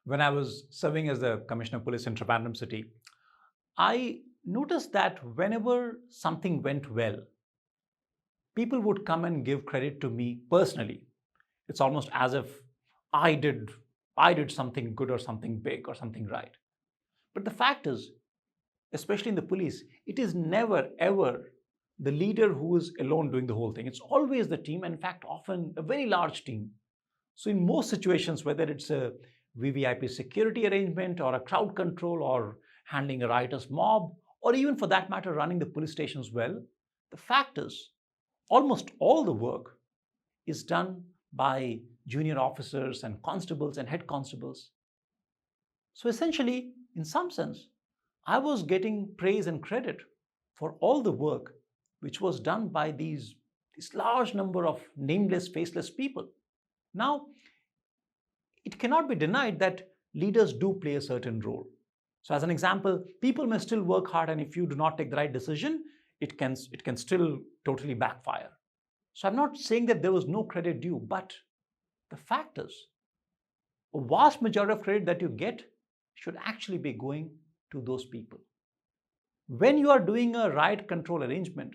When I was serving as the Commissioner of Police in Trivandrum City, I noticed that whenever something went well, people would come and give credit to me personally. It's almost as if I did I did something good or something big or something right. But the fact is, especially in the police, it is never ever the leader who is alone doing the whole thing. It's always the team, and in fact, often a very large team. So, in most situations, whether it's a VVIP security arrangement or a crowd control or handling a riotous mob, or even for that matter, running the police stations well, the fact is almost all the work is done by junior officers and constables and head constables. So, essentially, in some sense, I was getting praise and credit for all the work which was done by this large number of nameless, faceless people. Now, it cannot be denied that leaders do play a certain role. So, as an example, people may still work hard, and if you do not take the right decision, it can still totally backfire. So, I'm not saying that there was no credit due, but the fact is, a vast majority of credit that you get should actually be going to those people. When you are doing a riot control arrangement,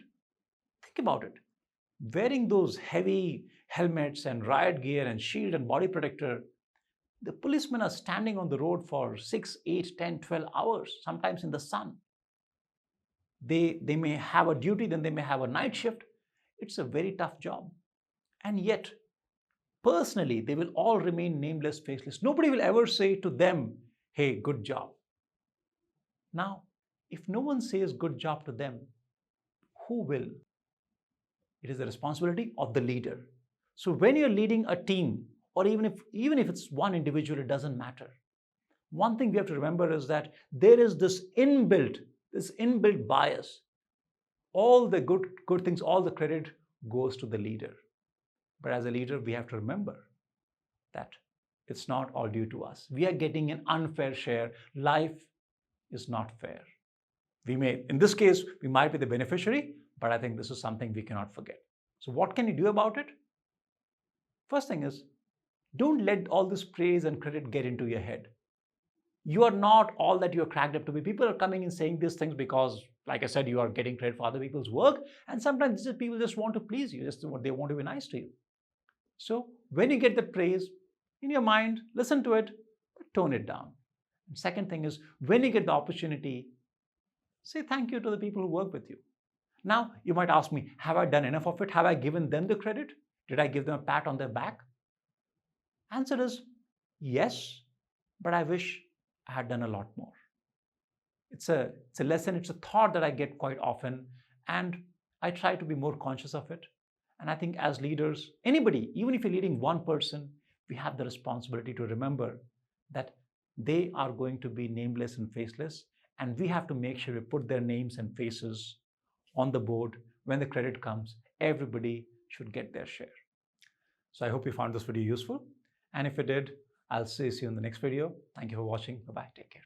think about it. Wearing those heavy helmets and riot gear and shield and body protector, the policemen are standing on the road for 6, 8, 10, 12 hours, sometimes in the sun. They may have a duty, then they may have a night shift. It's a very tough job. And yet, personally, they will all remain nameless, faceless. Nobody will ever say to them, hey, good job. Now, if no one says good job to them, who will? It is the responsibility of the leader. So when you're leading a team, or even if it's one individual, it doesn't matter. One thing we have to remember is that there is this inbuilt bias. All the good things, all the credit goes to the leader. But as a leader, we have to remember that it's not all due to us. We are getting an unfair share. Life is not fair. In this case, we might be the beneficiary, but I think this is something we cannot forget. So what can you do about it? First thing is, don't let all this praise and credit get into your head. You are not all that you are cracked up to be. People are coming and saying these things because, like I said, you are getting credit for other people's work. And sometimes people just want to please you. They want to be nice to you. So when you get the praise in your mind, listen to it, but tone it down. And second thing is, when you get the opportunity, say thank you to the people who work with you. Now, you might ask me, have I done enough of it? Have I given them the credit? Did I give them a pat on their back? Answer is yes, but I wish I had done a lot more. It's a lesson, it's a thought that I get quite often, and I try to be more conscious of it. And I think as leaders, anybody, even if you're leading one person, we have the responsibility to remember that they are going to be nameless and faceless, and we have to make sure we put their names and faces on the board. When the credit comes, everybody should get their share. So I hope you found this video useful. And if you did, I'll see you in the next video. Thank you for watching. Bye-bye. Take care.